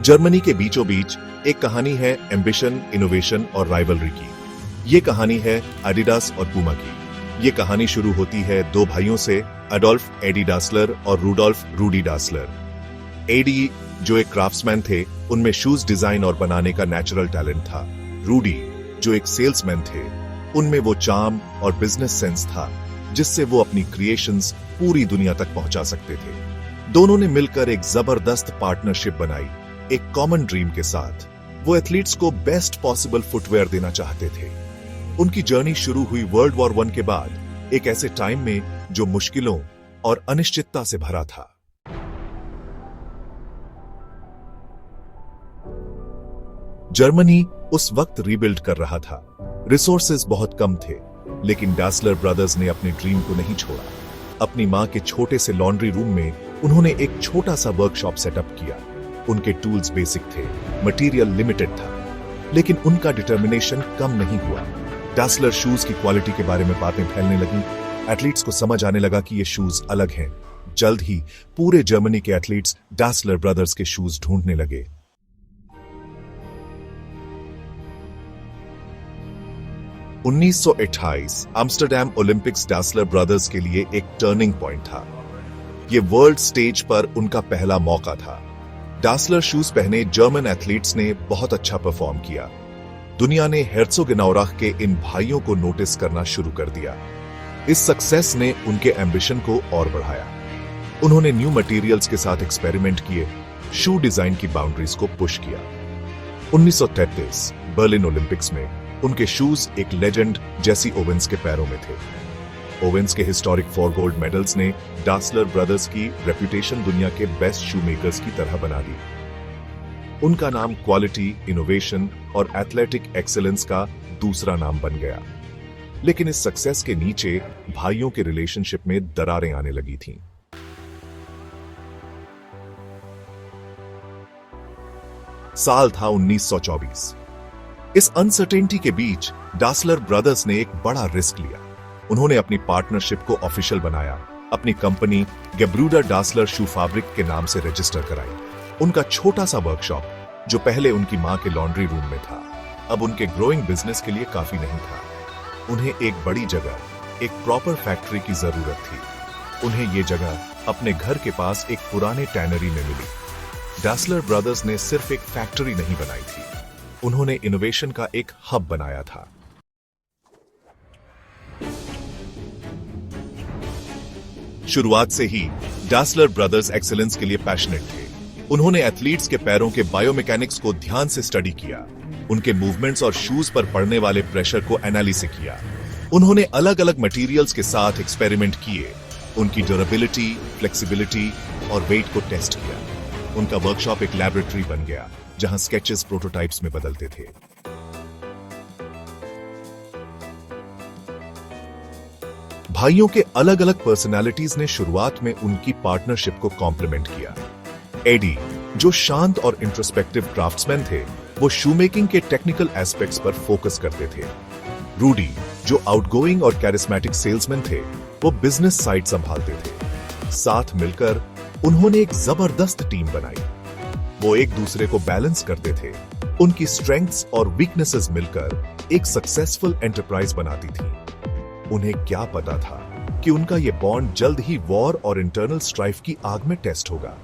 Germany के बीचों बीच एक कहानी है एम्बिशन, इनोवेशन और राइवलरी की। ये कहानी है एडिडास और पूमा की। ये कहानी शुरू होती है दो भाइयों से, अडोल्फ एडी डासलर और रूडोल्फ रूडी डासलर। एडी जो एक क्राफ्ट्समैन थे, उनमें शूज डिजाइन और बनाने का नेचुरल टैलेंट था। रूडी जो एक सेल्समैन थे, उनमें वो चार्म और बिजनेस सेंस था जिससे वो अपनी क्रिएशंस पूरी दुनिया तक पहुंचा सकते थे। दोनों ने मिलकर एक जबरदस्त पार्टनरशिप बनाई, एक कॉमन ड्रीम के साथ। वो एथलीट्स को बेस्ट पॉसिबल फुटवेयर देना चाहते थे। उनकी जर्नी शुरू हुई वर्ल्ड वॉर 1 के बाद, एक ऐसे टाइम में जो मुश्किलों और अनिश्चितता से भरा था। जर्मनी उस वक्त रीबिल्ड कर रहा था। रिसोर्सेज बहुत कम थे, लेकिन डासलर ब्रदर्स ने अपने ड्रीम को नहीं छोड़ा। अपनी मां के छोटे से लॉन्ड्री रूम में उन्होंने एक छोटा सा वर्कशॉप सेटअप किया। उनके टूल्स बेसिक थे, मटेरियल लिमिटेड था, लेकिन उनका डिटर्मिनेशन कम नहीं हुआ। डासलर शूज की क्वालिटी के बारे में बातें फैलने लगी। एथलीट्स को समझ आने लगा कि ये शूज अलग हैं। जल्द ही पूरे जर्मनी के एथलीट्स डासलर ब्रदर्स के शूज ढूंढने लगे। (1928) एम्स्टर्डम ओलंपिक्स डासलर ब्रदर्स के लिए एक टर्निंग पॉइंट था। ये वर्ल्ड स्टेज पर उनका पहला मौका था। डासलर शूज पहने जर्मन एथलीट्स ने बहुत अच्छा परफॉर्म किया। दुनिया ने हेर्जोगेनाउराख के इन भाइयों को नोटिस करना शुरू कर दिया। इस सक्सेस ने उनके एम्बिशन को और बढ़ाया। उन्होंने न्यू मटेरियल्स के साथ एक्सपेरिमेंट किए, शू डिजाइन की बाउंड्रीज को पुश किया। 1933 बर्लिन ओलंपिक्स में उनके शूज एक लेजेंड जेसी ओवेंस के पैरों में थे। ओवेंस के हिस्टोरिक 4 गोल्ड मेडल्स ने डासलर ब्रदर्स की रेपुटेशन दुनिया के बेस्ट शू मेकर्स की तरह बना दी। उनका नाम क्वालिटी, इनोवेशन और एथलेटिक एक्सीलेंस का दूसरा नाम बन गया। लेकिन इस सक्सेस के नीचे भाइयों के रिलेशनशिप में दरारें आने लगी थीं। साल था 1924। इस अनसर्टेनिटी के बीच डासलर ब्रदर्स ने एक बड़ा रिस्क लिया। उन्होंने अपनी पार्टनरशिप को ऑफिशियल बनाया, अपनी कंपनी गेब्रूडर डासलर शू फैब्रिक के नाम से रजिस्टर कराई। उनका छोटा सा वर्कशॉप, जो पहले उनकी मां के लॉन्ड्री रूम में था, अब उनके ग्रोइंग बिजनेस के लिए काफी नहीं था। उन्हें एक बड़ी जगह, एक प्रॉपर फैक्ट्री की जरूरत थी। उन्हें ये जगह अपने घर के पास एक पुराने टैनरी में मिली। डासलर ब्रदर्स ने सिर्फ एक फैक्ट्री नहीं बनाई थी, उन्होंने इनोवेशन का एक हब बनाया था। शुरुआत से ही डासलर ब्रदर्स एक्सीलेंस के लिए पैशनेट थे। उन्होंने एथलीट्स के पैरों के बायोमैकेनिक्स को ध्यान से स्टडी किया, उनके मूवमेंट्स और शूज पर पड़ने वाले प्रेशर को एनालिसिस किया। उन्होंने अलग अलग मटेरियल्स के साथ एक्सपेरिमेंट किए, उनकी ड्यूरेबिलिटी, फ्लेक्सिबिलिटी और वेट को टेस्ट किया। उनका वर्कशॉप एक लैबोरेटरी बन गया, जहां स्केचेस प्रोटोटाइप्स में बदलते थे। भाइयों के अलग अलग पर्सनालिटीज ने शुरुआत में उनकी पार्टनरशिप को कॉम्प्लीमेंट किया। एडी, जो शांत और इंट्रोस्पेक्टिव क्राफ्ट्समैन थे, वो शूमेकिंग के टेक्निकल एस्पेक्ट्स पर फोकस करते थे। रूडी, जो आउटगोइंग और कैरिस्मेटिक सेल्समैन थे, वो बिजनेस साइड संभालते थे। साथ मिलकर उन्होंने एक जबरदस्त टीम बनाई। वो एक दूसरे को बैलेंस करते थे। उनकी स्ट्रेंथ्स और वीकनेसेस मिलकर एक सक्सेसफुल एंटरप्राइज बनाती थी। उन्हें क्या पता था कि उनका ये बॉन्ड जल्द ही वॉर और इंटरनल स्ट्राइफ की आग में टेस्ट होगा।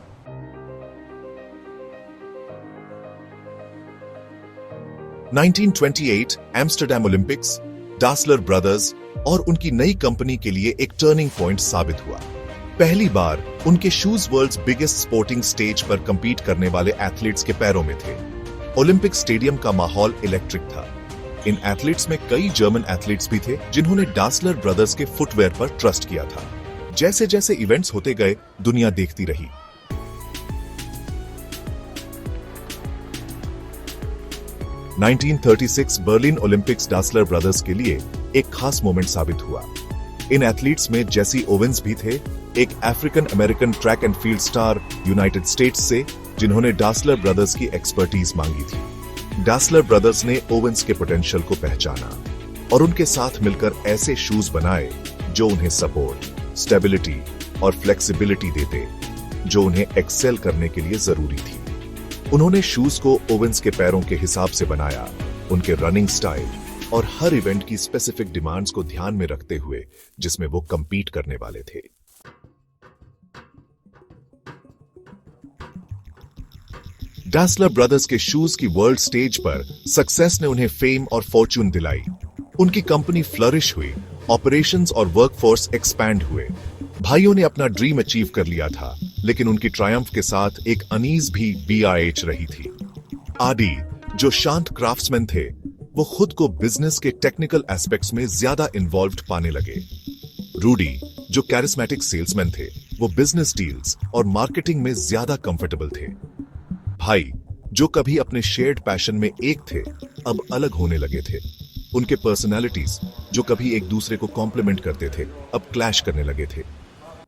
(1928) एम्स्टर्डम ओलंपिक्स डासलर ब्रदर्स और उनकी नई कंपनी के लिए एक टर्निंग पॉइंट साबित हुआ। पहली बार उनके shoes world's biggest sporting stage पर कंपीट करने वाले एथलीट्स के पैरों में थे। ओलंपिक स्टेडियम का माहौल इलेक्ट्रिक था। इन एथलीट्स में कई जर्मन एथलीट्स भी थे जिन्होंने डासलर ब्रदर्स के फुटवेयर पर ट्रस्ट किया था। जैसे जैसे इवेंट्स होते गए, दुनिया देखती रही। (1936) बर्लिन ओलंपिक्स डासलर ब्रदर्स के लिए एक खास मोमेंट साबित हुआ। इन एथलीट्स में जेसी ओवेंस भी थे, एक African American track and field star United states से, जिन्होंने डासलर ब्रदर्स की एक्सपर्टीज मांगी थी। डासलर ब्रदर्स ने ओवेंस के पोटेंशियल को पहचाना और उनके साथ मिलकर ऐसे शूज बनाए जो उन्हें सपोर्ट, स्टेबिलिटी और फ्लेक्सिबिलिटी देते, जो उन्हें एक्सेल करने के लिए जरूरी थी। उन्होंने शूज को ओवेंस के पैरों के हिसाब से बनाया, उनके रनिंग स्टाइल और हर इवेंट की स्पेसिफिक डिमांड्स को ध्यान में रखते हुए जिसमें वो कंपीट करने वाले थे। डासलर ब्रदर्स के शूज की वर्ल्ड स्टेज पर सक्सेस ने उन्हें फेम और फॉर्च्यून दिलाई। उनकी कंपनी फ्लरिश हुई, ऑपरेशंस और वर्कफोर्स एक्सपैंड हुए। भाइयों ने अपना ड्रीम अचीव कर लिया था, लेकिन उनकी ट्रायम्फ के साथ एक अनीज भी बीआईएच रही थी। आदि, जो शांत क्राफ्ट्समैन थे, वो खुद को बिजनेस के टेक्निकल एस्पेक्ट्स में ज्यादा इन्वॉल्व्ड पाने लगे। रूडी, जो कैरिस्मेटिक सेल्समैन थे, वो बिजनेस डील्स और मार्केटिंग में ज्यादा कंफर्टेबल थे। भाई, जो कभी अपने शेयर्ड पैशन में एक थे, अब अलग होने लगे थे। उनके पर्सनालिटीज, जो कभी एक दूसरे को कॉम्प्लीमेंट करते थे, अब क्लैश करने लगे थे।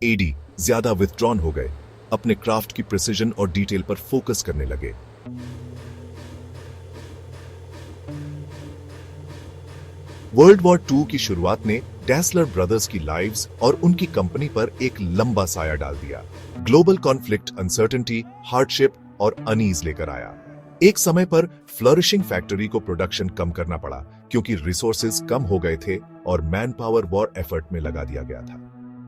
एडी ज्यादा विथड्रॉन हो गए, अपने क्राफ्ट की प्रिसीजन और डिटेल पर फोकस करने लगे। वर्ल्ड वॉर 2 की शुरुआत ने डासलर ब्रदर्स की लाइव्स और उनकी कंपनी पर एक लंबा साया डाल दिया। ग्लोबल कॉन्फ्लिक्ट, अनसर्टेनिटी, हार्डशिप और अनीज लेकर आया। एक समय पर फ्लरिशिंग फैक्ट्री को प्रोडक्शन कम करना पड़ा क्योंकि रिसोर्सेज कम हो गए थे और मैन पावर वॉर एफर्ट में लगा दिया गया था।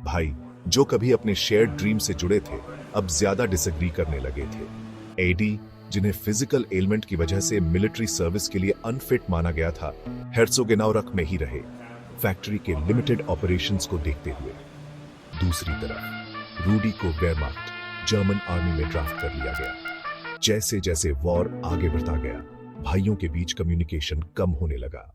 भाई, जो कभी अपने शेयर्ड ड्रीम से जुड़े थे, अब ज्यादा डिसएग्री करने लगे थे। एडी, जिन्हें फिजिकल एलिमेंट की वजह से मिलिट्री सर्विस के लिए अनफिट माना गया था, हेर्सोगेनाउरख में ही रहे, फैक्ट्री के लिमिटेड ऑपरेशंस को देखते हुए। दूसरी तरफ रूडी को वेयरमार्क्ट जर्मन आर्मी में ड्राफ्ट कर लिया गया। जैसे जैसे वॉर आगे बढ़ता गया, भाइयों के बीच कम्युनिकेशन कम होने लगा।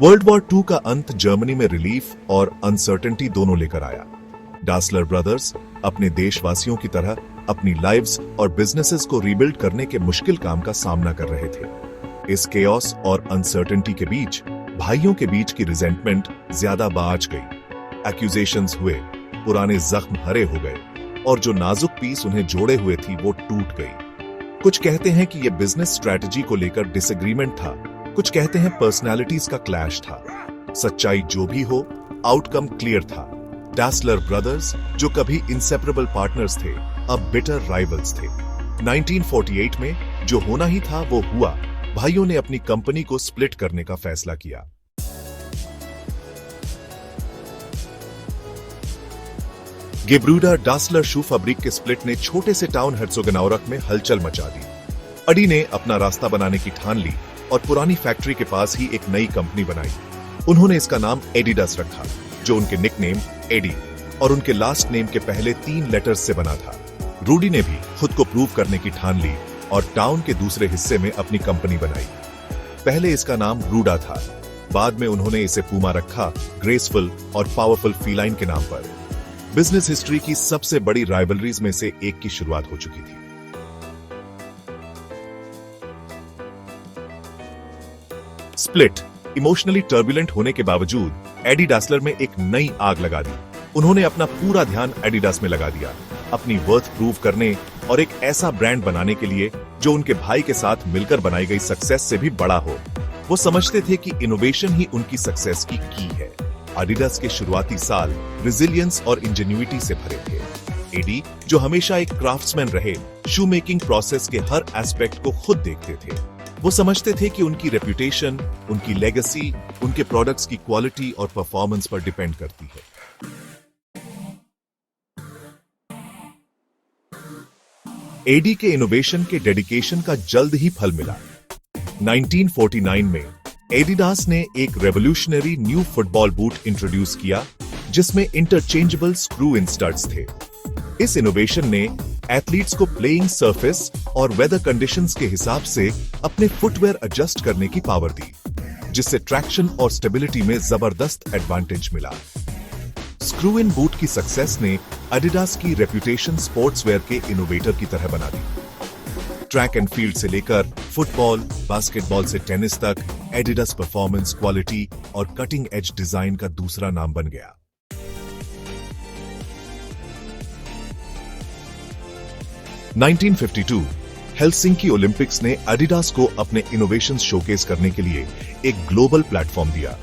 वर्ल्ड वॉर 2 का अंत जर्मनी में रिलीफ और अनसर्टेनिटी दोनों लेकर आया। डासलर ब्रदर्स अपने देशवासियों की तरह अपनी लाइव्स और बिजनेसेस को रीबिल्ड करने के मुश्किल काम का सामना कर रहे थे। इस केओस और अनसर्टेनिटी के बीच भाइयों के बीच की रिजेंटमेंट ज्यादा बाज गई। एक्यूजेशंस हुए, पुराने जख्म हरे हो गए और जो नाजुक पीस उन्हें जोड़े हुए थी वो टूट गई। कुछ कहते हैं कि यह बिजनेस स्ट्रैटेजी को लेकर डिसएग्रीमेंट था, कुछ कहते हैं पर्सनालिटीज का क्लैश था। सच्चाई जो भी हो, आउटकम क्लियर था। डासलर ब्रदर्स, जो कभी इंसेपरेबल पार्टनर्स थे, अब बिटर राइवल्स थे। 1948 में जो होना ही था वो हुआ। भाइयों ने अपनी कंपनी को स्प्लिट करने का फैसला किया। गेब्रूडा डासलर शू फैब्रिक के स्प्लिट ने छोटे से टाउन हेर्सोगेनाउरख में हलचल मचा दी। अडी ने अपना रास्ता बनाने की ठान ली और पुरानी फैक्ट्री के पास ही एक नई कंपनी बनाई। उन्होंने इसका नाम एडिडास रखा, जो उनके निकनेम एडी और उनके लास्ट नेम के पहले 3 लेटर्स से बना था। रूडी ने भी खुद को प्रूव करने की ठान ली और टाउन के दूसरे हिस्से में अपनी कंपनी बनाई। पहले इसका नाम रूडा था, बाद में उन्होंने इसे पूमा रखा, ग्रेसफुल और पावरफुल फीलाइन के नाम पर। बिजनेस हिस्ट्री की सबसे बड़ी राइवलरीज में से एक की शुरुआत हो चुकी थी। स्प्लिट इमोशनली टर्बुलेंट होने के बावजूद एडी डासलर में एक नई आग लगा दी। उन्होंने अपना पूरा ध्यान एडिडास में लगा दिया, अपनी वर्थ प्रूव करने और एक ऐसा ब्रांड बनाने के लिए जो उनके भाई के साथ मिलकर बनाई गई सक्सेस से भी बड़ा हो। वो समझते थे कि इनोवेशन ही उनकी सक्सेस की है। एडिडास के शुरुआती साल रेजिलियंस और इंजेन्युइटी से भरे थे। एडी, जो हमेशा एक क्राफ्ट्समैन रहे, शू मेकिंग प्रोसेस के हर एस्पेक्ट को खुद देखते थे। वो समझते थे कि उनकी रेपुटेशन, उनकी लेगेसी, उनके प्रोडक्ट्स की क्वालिटी और परफॉर्मेंस पर डिपेंड करती है। एडी के इनोवेशन के डेडिकेशन का जल्द ही फल मिला। 1949 में एडिडास ने एक revolutionary new football boot introduce किया, जिसमें इंटरचेंजेबल स्क्रू इन स्टड्स थे। इस इनोवेशन ने एथलीट्स को प्लेइंग सरफेस और वेदर कंडीशंस के हिसाब से अपने फुटवेयर एडजस्ट करने की पावर दी, जिससे ट्रैक्शन और स्टेबिलिटी में जबरदस्त एडवांटेज मिला। स्क्रू इन बूट की सक्सेस ने एडिडास की रेपुटेशन स्पोर्ट्सवेयर के इनोवेटर की तरह बना दी। ट्रैक एंड फील्ड से लेकर फुटबॉल, बास्केटबॉल से टेनिस तक, एडिडास परफॉर्मेंस, क्वालिटी और कटिंग एज डिजाइन का दूसरा नाम बन गया। (1952) हेलसिंकी ओलंपिक्स ने एडिडास को अपने इनोवेशंस शोकेस करने के लिए एक ग्लोबल प्लेटफॉर्म दिया।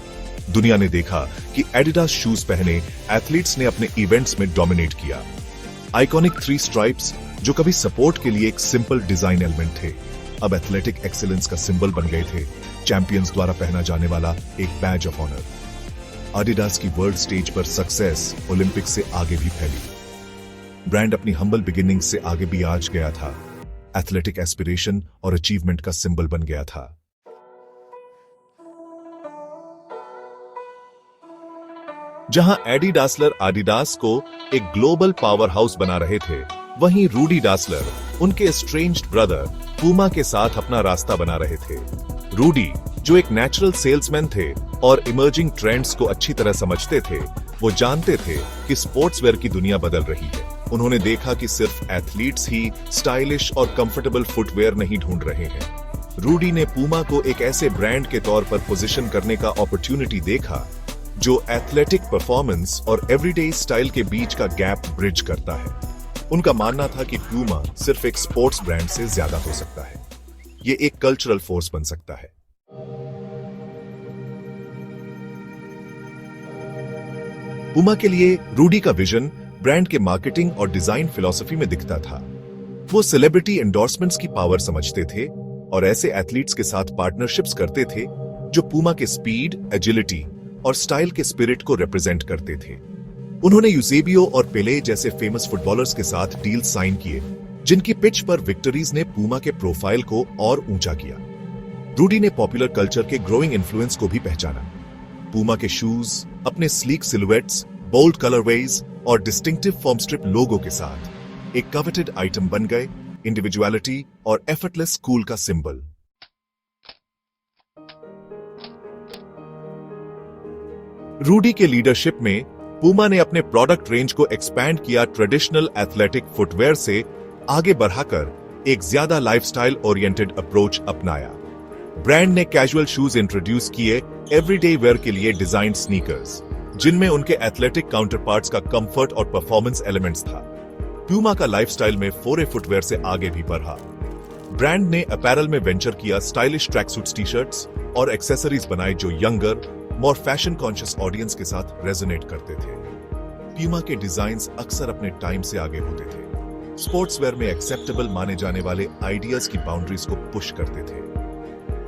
दुनिया ने देखा कि एडिडास शूज पहने एथलीट्स ने अपने इवेंट्स में डोमिनेट किया। आइकॉनिक 3 स्ट्राइप्स जो कभी सपोर्ट के लिए एक सिंपल डिजाइन एलिमेंट थे, अब एथलेटिक एक्सीलेंस का सिंबल बन गए थे, चैंपियंस द्वारा पहना जाने वाला एक बैज ऑफ ऑनर। एडिडास की वर्ल्ड स्टेज पर सक्सेस ओलंपिक्स से आगे भी फैली। ब्रांड अपनी हम्बल बिगिनिंग से आगे भी आज गया था, एथलेटिक एस्पिरेशन और अचीवमेंट का सिंबल बन गया था। जहां एडी डासलर एडिडास को एक ग्लोबल पावर हाउस बना रहे थे, वहीं रूडी डासलर उनके एस्ट्रेंज्ड ब्रदर पूमा के साथ अपना रास्ता बना रहे थे। रूडी, जो एक नेचुरल सेल्समैन थे और इमर्जिंग ट्रेंड्स को अच्छी तरह समझते थे, वो जानते थे कि स्पोर्ट्सवेयर की दुनिया बदल रही है। उन्होंने देखा कि सिर्फ एथलीट्स ही स्टाइलिश और कंफर्टेबल फुटवेयर नहीं ढूंढ रहे हैं। रूडी ने पूमा को एक ऐसे ब्रांड के तौर पर पोजीशन करने का अपॉर्चुनिटी देखा जो एथलेटिक परफॉर्मेंस और एवरीडे स्टाइल के बीच का गैप ब्रिज करता है। उनका मानना था कि पूमा सिर्फ एक स्पोर्ट्स ब्रांड से ज्यादा हो सकता है, ये एक कल्चरल फोर्स बन सकता है। पूमा के लिए रूडी का विजन ब्रांड के मार्केटिंग और डिजाइन फिलॉसफी में दिखता था। वो सेलिब्रिटी एंडोर्समेंट्स की पावर समझते थे और ऐसे एथलीट्स के साथ पार्टनरशिप्स करते थे जो पूमा के स्पीड, एजिलिटी और स्टाइल के स्पिरिट को रिप्रेजेंट करते थे। उन्होंने यूसेबियो और पेले जैसे फेमस फुटबॉलर्स के साथ डील साइन किए, जिनकी पिच पर विक्टरीज ने पूमा के प्रोफाइल को और ऊंचा किया। रूडी ने पॉपुलर कल्चर के ग्रोइंग इन्फ्लुएंस को भी पहचाना। पूमा के शूज अपने स्लीक सिलुएट्स, बोल्ड कलरवेज और डिस्टिंक्टिव फॉर्म स्ट्रिप लोगो के साथ एक कवेटेड आइटम बन गए, इंडिविजुअलिटी और एफर्टलेस कूल का सिंबल। रूडी के लीडरशिप में पूमा ने अपने प्रोडक्ट रेंज को एक्सपैंड किया, ट्रेडिशनल एथलेटिक फुटवेयर से आगे बढ़ाकर एक ज्यादा लाइफस्टाइल ओरिएंटेड अप्रोच अपनाया। ब्रांड ने कैजुअल शूज इंट्रोड्यूस किए, एवरीडे वेयर के लिए डिजाइन स्नीकर्स, जिनमें उनके एथलेटिक काउंटरपार्ट्स का कंफर्ट और परफॉर्मेंस एलिमेंट्स था। पूमा का लाइफस्टाइल में फोरे फुटवेयर से आगे भी बढ़ा। ब्रांड ने अपैरल में वेंचर किया, स्टाइलिश ट्रैकसूट्स, टी-शर्ट्स और एक्सेसरीज बनाए जो यंगर, मोर फैशन कॉन्शियस ऑडियंस के साथ रेजोनेट करते थे। पूमा के डिजाइन्स अक्सर अपने टाइम से आगे होते थे, स्पोर्ट्सवेयर में एक्सेप्टेबल माने जाने वाले आइडियाज की बाउंड्रीज को पुश करते थे।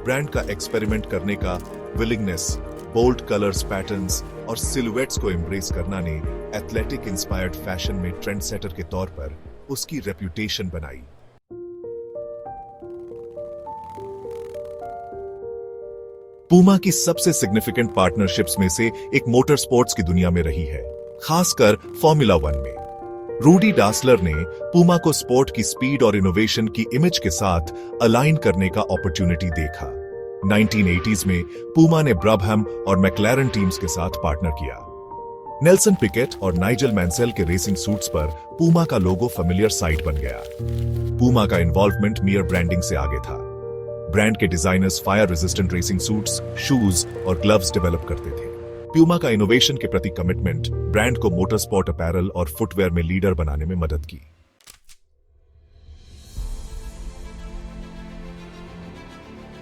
ब्रांड का एक्सपेरिमेंट करने का विलिंगनेस, बोल्ड कलर्स, पैटर्न्स और सिलुएट्स को एम्ब्रेस करना ने एथलेटिक इंस्पायर्ड फैशन में ट्रेंड सेटर के तौर पर उसकी रेप्यूटेशन बनाई। पूमा की सबसे सिग्निफिकेंट पार्टनरशिप्स में से एक मोटर स्पोर्ट्स की दुनिया में रही है, खासकर फॉर्मूला 1 में। रूडी डासलर ने पूमा को स्पोर्ट की स्पीड और इनोवेशन की इमेज के साथ अलाइन करने का अपॉर्चुनिटी देखा। 1980s में पूमा ने ब्रबहम और मैक्लारेन टीम्स के साथ पार्टनर किया। नेल्सन पिकेट और नाइजल मैंसेल के रेसिंग सूट्स पर पूमा का लोगो फेमिलियर साइट बन गया। पूमा का इन्वॉल्वमेंट मियर ब्रांडिंग से आगे था। ब्रांड के designers fire resistant racing suits, shoes और ग्लव्स डेवलप करते थे। पूमा का इनोवेशन के प्रति कमिटमेंट ब्रांड को मोटर स्पोर्ट अपैरल और फुटवेयर में लीडर बनाने में मदद की।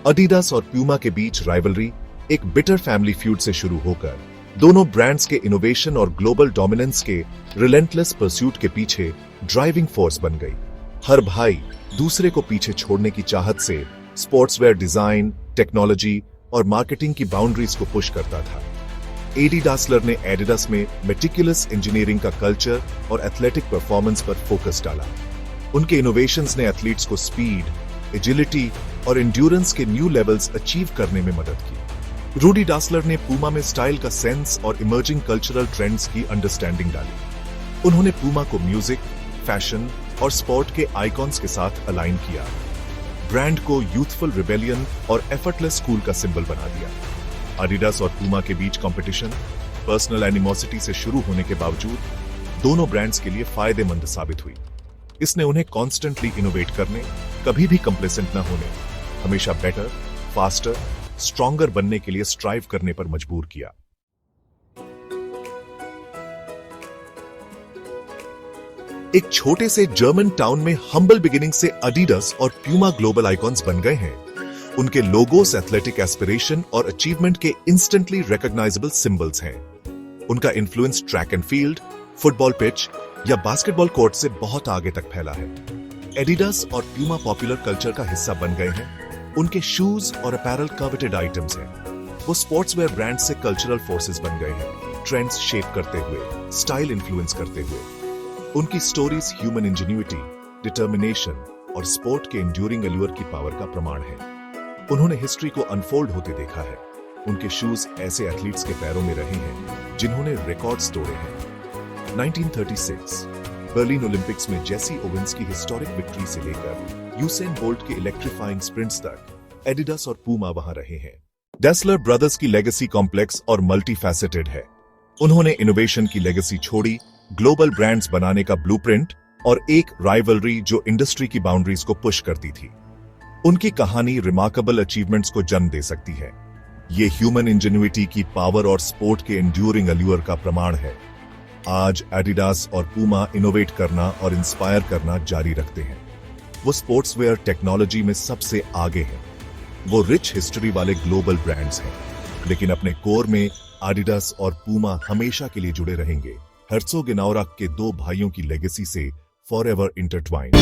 एडिडास और पूमा के बीच राइवलरी एक बिटर फैमिली फ्यूड से शुरू होकर दोनों ब्रांड्स के इनोवेशन और ग्लोबल डोमिनेंस के रिलेंटलेस परस्यूट के पीछे ड्राइविंग फोर्स बन गई। हर भाई दूसरे को पीछे छोड़ने की चाहत से स्पोर्ट्सवेयर डिजाइन, टेक्नोलॉजी और मार्केटिंग की बाउंड्रीज को पुश करता था। एडी डासलर ने एडिडास में मेटिकुलस इंजीनियरिंग का कल्चर और एथलेटिक परफॉर्मेंस पर फोकस डाला। उनके इनोवेशंस ने एथलीट्स को स्पीड, एजिलिटी और एंड्योरेंस के न्यू लेवल्स अचीव करने में मदद की। रूडी डासलर ने पूमा में स्टाइल का सेंस और इमर्जिंग कल्चरल ट्रेंड्स की अंडरस्टैंडिंग डाली। उन्होंने पूमा को म्यूजिक, फैशन और स्पोर्ट के आइकॉन्स के साथ अलाइन किया, ब्रांड को यूथफुल रिबेलियन और एफर्टलेस कूल का सिंबल बना दिया। एडिडास और पूमा के बीच कंपटीशन पर्सनल एनिमोसिटी से शुरू होने के बावजूद दोनों ब्रांड्स के लिए फायदेमंद साबित हुई। इसने उन्हें कॉन्स्टेंटली इनोवेट करने, कभी भी कंप्लेसेंट न होने, हमेशा बेटर, फास्टर, स्ट्रॉन्गर बनने के लिए स्ट्राइव करने पर मजबूर किया। एक छोटे से जर्मन टाउन में हम्बल बिगिनिंग से एडिडास और पूमा ग्लोबल आइकॉन्स बन गए हैं। उनके लोगोस एथलेटिक एस्पिरेशन और अचीवमेंट के इंस्टेंटली रिकॉग्नाइजेबल सिंबल्स हैं। उनका influence track and field, football pitch या बास्केटबॉल कोर्ट से बहुत आगे तक फैला है। एडिडास और प्यूमा पॉपुलर कल्चर का हिस्सा बन गए हैं। उनके शूज और अपैरल कवेटेड आइटम्स हैं। वो स्पोर्ट्सवेयर ब्रांड से कल्चरल फोर्सेस बन गए हैं, ट्रेंड्स शेप करते हुए, स्टाइल इन्फ्लुएंस करते हुए। उनकी स्टोरीज ह्यूमन इंजेन्युइटी, डिटर्मिनेशन और स्पोर्ट के एंड्यूरिंग एल्यूर की पावर का प्रमाण है। उन्होंने हिस्ट्री को अनफोल्ड होते देखा है। उनके शूज ऐसे एथलीट्स के पैरों में रहे हैं जिन्होंने रिकॉर्ड्स तोड़े हैं। 1936 बर्लिन ओलंपिक्स में जेसी ओवेंस की हिस्टोरिक विक्ट्री से लेकर यूसेन बोल्ट के इलेक्ट्रीफाइंग स्प्रिंट्स तक एडिडास और पूमा वहां रहे हैं। डासलर ब्रदर्स की लेगेसी कॉम्प्लेक्स और मल्टीफैसेटेड है। उन्होंने इनोवेशन की लेगेसी छोड़ी, ग्लोबल ब्रांड्स बनाने का ब्लूप्रिंट और एक राइवलरी जो इंडस्ट्री की बाउंड्रीज को पुश करती थी। उनकी कहानी रिमार्केबल अचीवमेंट्स को जन्म दे सकती है। ये ह्यूमन इंजेन्युइटी की पावर और स्पोर्ट के एंड्यूरिंग अल्यूर का प्रमाण है। आज एडिडास और पूमा इनोवेट करना और इंस्पायर करना जारी रखते हैं। वो स्पोर्ट्सवेयर टेक्नोलॉजी में सबसे आगे हैं। वो रिच हिस्ट्री वाले ग्लोबल ब्रांड्स हैं, लेकिन अपने कोर में एडिडास और पूमा हमेशा के लिए जुड़े रहेंगे। हर्सोग इनौरा के दो भाइयों की लेगेसी से फॉरएवर इंटरट्वाइंड।